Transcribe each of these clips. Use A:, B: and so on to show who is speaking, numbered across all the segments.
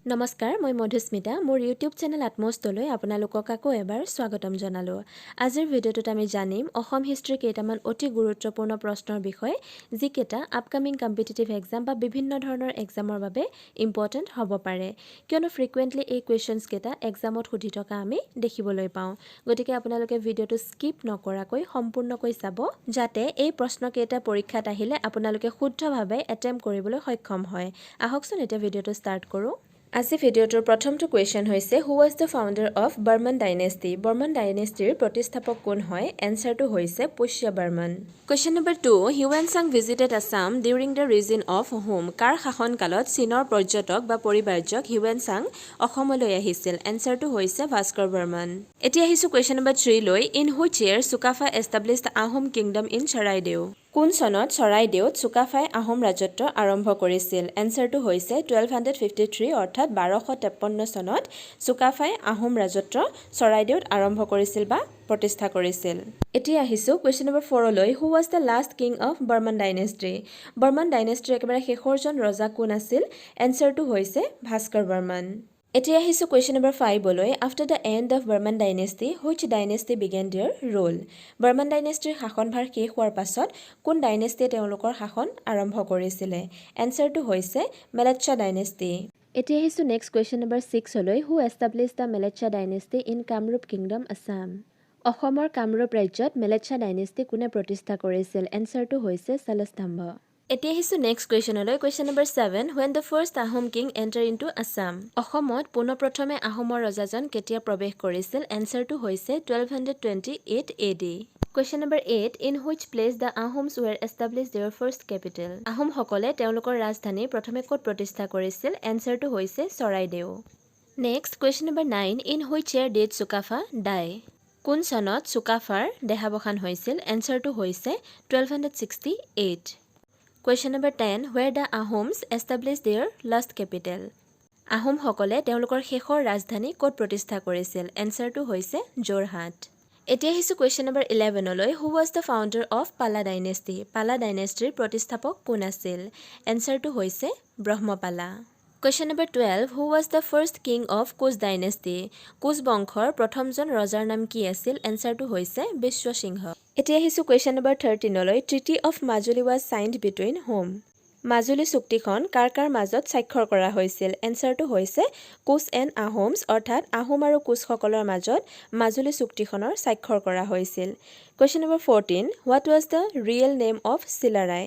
A: নমস্কাৰ মই মধুস্মিতা মোৰ ইউটিউব চেনেল আত্মস্তলৈ আপোনালোকক আকৌ এবাৰ স্বাগতম জনালো আজিৰ ভিডিঅ'টোত আমি জানিম অসম হিষ্ট্ৰী কেইটামান অতি গুৰুত্বপূৰ্ণ প্ৰশ্নৰ বিষয়ে যিকেইটা আপকামিং কম্পিটিটিভ এক্সাম বা বিভিন্ন ধৰণৰ এক্সামৰ বাবে ইম্পৰ্টেন্ট হ'ব পাৰে কিয়নো ফ্ৰিকুৱেন্টলি এই কোৱেশ্চনছ কেইটা এক্সামত সুধি থকা আমি দেখিবলৈ পাওঁ গতিকে আপোনালোকে ভিডিঅ'টো স্কিপ নকৰাকৈ সম্পূৰ্ণকৈ চাব যাতে এই প্ৰশ্ন কেইটা পৰীক্ষাত আহিলে আপোনালোকে শুদ্ধভাৱে এটেম্প কৰিবলৈ সক্ষম হয় আহকচোন এটা ভিডিঅ'টো ষ্টাৰ্ট কৰো আজি ভিডিঅ'টোৰ প্ৰথমটো কোৱেশ্চন হৈছে who was the founder of Varman dynasty Varman ডাইনেষ্টিৰ প্ৰতিষ্ঠাপক কোন হয় এনসাৰটো হৈছে পুষ্যবৰ্মন কোৱেশ্চন নম্বৰ 2 হিউৱেনচাং visited Assam during the reign of whom কাৰ শাসনকালত চীনৰ পৰ্যটক বা পৰিবাৰ্যক হিউৱেনচাং অসমলৈ আহিছিল এনসাৰটো হৈছে ভাস্কৰ বৰ্মন এতিয়া আহিছো কোৱেশ্চন নম্বৰ 3 লৈ in which year Sukapha established Ahom kingdom in Charaideo কোন চনত চৰাইদেউত চুকাফাই আহোম ৰাজত্ব আৰম্ভ কৰিছিল এনসাৰটো হৈছে 1253 অৰ্থাৎ 1253 চনত চুকাফাই আহোম ৰাজত্ব চৰাইদেউত আৰম্ভ কৰিছিল বা প্ৰতিষ্ঠা কৰিছিল এতিয়া আহিছো কোৱেশ্চন নম্বৰ 4 লৈ who was the last king of Varman dynasty Varman ডাইনেষ্টিৰ একেবাৰে শেষৰজন ৰজা কোন আছিল এনসাৰটো হৈছে ভাস্কৰ বৰ্মন এতিয়া আহিছো কোৱেশ্চন নম্বৰ 5 লৈ after the end of Varman dynasty which dynasty began their rule Varman ডাইনেষ্টিৰ শাসনভাৰ শেষ হোৱাৰ পাছত কোন ডাইনেষ্টিয়ে তেওঁলোকৰ শাসন আৰম্ভ কৰিছিলে এনসাৰটো হৈছে মেলেচ্ছা ডাইনেষ্টি এতিয়া আহিছো নেক্সট কোৱেশ্চন নম্বৰ 6 লৈ who established the Mlechchha dynasty in Kamrup kingdom Assam অসমৰ কামৰূপ ৰাজ্যত মেলেচ্ছা ডাইনেষ্টি কোনে প্ৰতিষ্ঠা কৰিছিল এনসাৰটো হৈছে চলস্তম্ভ এতিয়া আহিছো নেক্সট কোৱেশ্চনলৈ question number 7 when the first Ahom King enter into Assam অসমত পোনপ্ৰথমে আহোমৰ ৰজাজন কেতিয়া প্ৰৱেশ কৰিছিল এনসাৰটো হৈছে 1228 AD Question number 8 in which place the Ahoms were established their first capital Ahom সকলে তেওঁলোকৰ ৰাজধানী প্ৰথমে ক'ত প্ৰতিষ্ঠা কৰিছিল এনসাৰটো হৈছে Charaideo next question number 9 in which year did Sukaphaa die কোন চনত চুকাফাৰ দেহাৱসান হৈছিল এনসাৰটো হৈছে 1268 Question number 10 where the Ahoms established their last capital Ahom সকলে তেওঁলোকৰ শেষৰ ৰাজধানী ক'ত প্ৰতিষ্ঠা কৰিছিল এনসাৰটো হৈছে যোৰহাট এতিয়া আহিছো কোৱেশ্চন নম্বৰ 11 লৈ who was the founder of পালা ডাইনেষ্টি পালা ডাইনেষ্টিৰ প্ৰতিষ্ঠাপক কোন আছিল এনসাৰটো হৈছে Brahmapala question number 12 who was the first king of Koch dynasty Koch বংশৰ প্ৰথমজন ৰজাৰ নাম কি আছিল এনসাৰটো হৈছে বিশ্বসিংহ এতিয়া আহিছো কোৱেশ্চন নম্বৰ 13 লৈ treaty of Majuli was signed between home Majuli চুক্তিখন কাৰ কাৰ মাজত স্বাক্ষৰ কৰা হৈছিল এনসাৰটো হৈছে কোচ এণ্ড আহোমছ অৰ্থাৎ আহোম আৰু কোচসকলৰ মাজত মাজুলী চুক্তিখনৰ স্বাক্ষৰ কৰা হৈছিল question number 14 what was the real name of Chilarai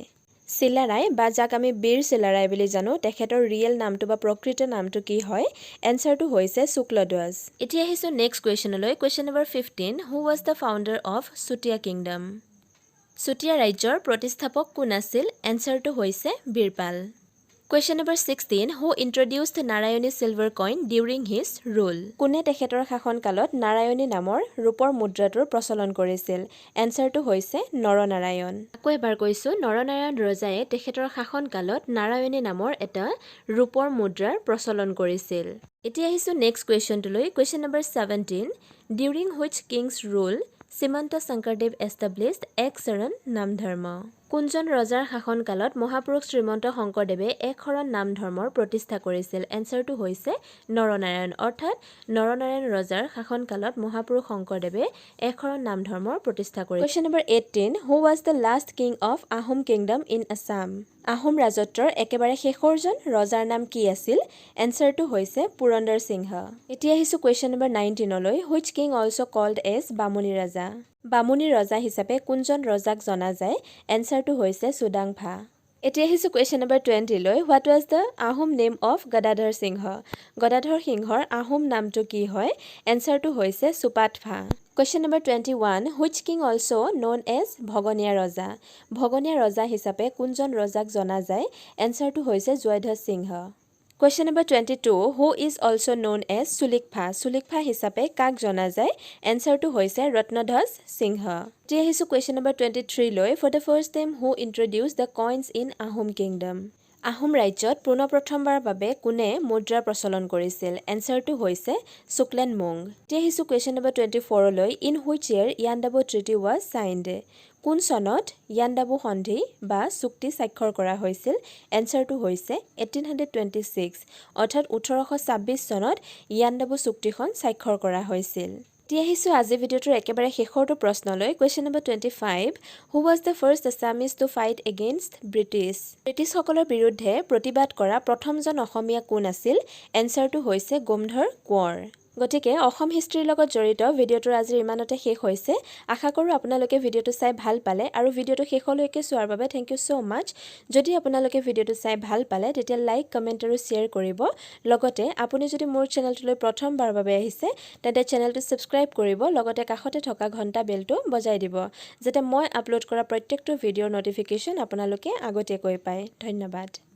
A: Chilarai বা যাক আমি বীৰ চিলাৰাই বুলি জানো তেখেতৰ ৰিয়েল নামটো বা প্ৰকৃত নামটো কি হয় এনসাৰটো হৈছে শুক্লধ্বজ এতিয়া আহিছো নেক্সট কোৱেশ্চনলৈ question number 15 who was the founder of Chutia kingdom Chutia ৰাজ্যৰ প্ৰতিষ্ঠাপক কোন আছিল এনসাৰটো হৈছে Birpal question number 16 who introduced Narayani silver coin during his rule কোনে তেখেতৰ শাসনকালত নাৰায়ণী নামৰ ৰূপৰ মুদ্ৰাটোৰ প্ৰচলন কৰিছিল এনসাৰটো হৈছে নৰনাৰায়ণ আকৌ এবাৰ কৈছো নৰনাৰায়ণ ৰজায়ে তেখেতৰ শাসনকালত নাৰায়ণী নামৰ এটা ৰূপৰ মুদ্ৰাৰ প্ৰচলন কৰিছিল এতিয়া আহিছো নেক্সট কুৱেশ্চনটোলৈ question number 17 during which king's rule Simanta Sankardev established এক শৰণ নাম ধৰ্ম কোনজন ৰজাৰ শাসনকালত মহাপুৰুষ শ্ৰীমন্ত শংকৰদেৱে এক শৰণ নাম ধৰ্মৰ প্ৰতিষ্ঠা কৰিছিল এনসাৰটো হৈছে নৰনাৰায়ণ অৰ্থাৎ নৰনাৰায়ণ ৰজাৰ শাসনকালত মহাপুৰুষ শংকৰদেৱে এক শৰণ নাম ধৰ্মৰ প্ৰতিষ্ঠা কৰিছিল question number 18 who was the last king of Ahom kingdom in Assam Ahom ৰাজত্বৰ একেবাৰে শেষৰজন ৰজাৰ নাম কি আছিল এনসাৰটো হৈছে পুৰন্দৰ সিংহ এতিয়া আহিছো কোৱেশ্চন নম্বৰ 19 লৈ which king also called as Bamuni Raja Bamuni ৰজা হিচাপে কোনজন ৰজাক জনা যায় এনসাৰটো হৈছে সুদাংফা এতিয়া আহিছো কোৱেশ্চন নম্বৰ 20 লৈ what was the Ahom name of Gadadhar Singha Gadadhar সিংহৰ আহোম নামটো কি হয় এনসাৰটো হৈছে সুপাতফা Question number 21 which king also known as Bhaganiya Roja Bhaganiya Roja হিচাপে কোনজন ৰজাক জনা যায় এনসাৰটো হৈছে জয়ধ্বজ সিংহ Question number 22 who is also known as Sulikpha হিচাপে কাক জনা যায় এনসাৰটো হৈছে ৰত্নধ্বজ সিংহ এতিয়া আহিছো question number 23 লৈ for the first time who introduced the coins in Ahom Kingdom Ahom ৰাজ্যত পুনঃপ্ৰথমবাৰৰ বাবে কোনে মুদ্ৰাৰ প্ৰচলন কৰিছিল? এনচাৰটো হৈছে শুক্লেনমুং। এতিয়া আহিছোঁ কুৱেশ্যন নম্বৰ 24লৈ। In which year Yandabo treaty was signed? কোন চনত ইয়াণ্ডাবু সন্ধি বা চুক্তি স্বাক্ষৰ কৰা হৈছিল? এনচাৰটো হৈছে 1826, অৰ্থাৎ 1826 চনত ইয়াণ্ডাবু চুক্তিখন স্বাক্ষৰ কৰা হৈছিল। এতিয়া আহিছোঁ আজিৰ ভিডিঅ'টোৰ একেবাৰে শেষৰটো প্ৰশ্নলৈ। Question number 25, who was the first Assamese to fight against British? ব্ৰিটিছসকলৰ বিৰুদ্ধে প্ৰতিবাদ কৰা প্ৰথমজন অসমীয়া কোন আছিল? এনচাৰটো হৈছে গোমধৰ কোঁৱৰ। গতিকে অসম হিষ্ট্ৰীৰ লগত জড়িত ভিডিঅ'টোৰ আজিৰ ইমানতে শেষ হৈছে। আশা কৰোঁ আপোনালোকে ভিডিঅ'টো চাই ভাল পালে আৰু ভিডিঅ'টো শেষলৈকে চোৱাৰ বাবে থেংক ইউ ছ' মাছ। যদি আপোনালোকে ভিডিঅ'টো চাই ভাল পালে তেতিয়া লাইক, কমেণ্ট আৰু শ্বেয়াৰ কৰিব। লগতে আপুনি যদি মোৰ চেনেলটোলৈ প্ৰথমবাৰৰ বাবে আহিছে তেন্তে চেনেলটো ছাবস্ক্ৰাইব কৰিব, লগতে কাষতে থকা ঘণ্টা বেলটো বজাই দিব, যাতে মই আপলোড কৰা প্ৰত্যেকটো ভিডিঅ'ৰ ন'টিফিকেশ্যন আপোনালোকে আগতীয়াকৈ পায়। ধন্যবাদ।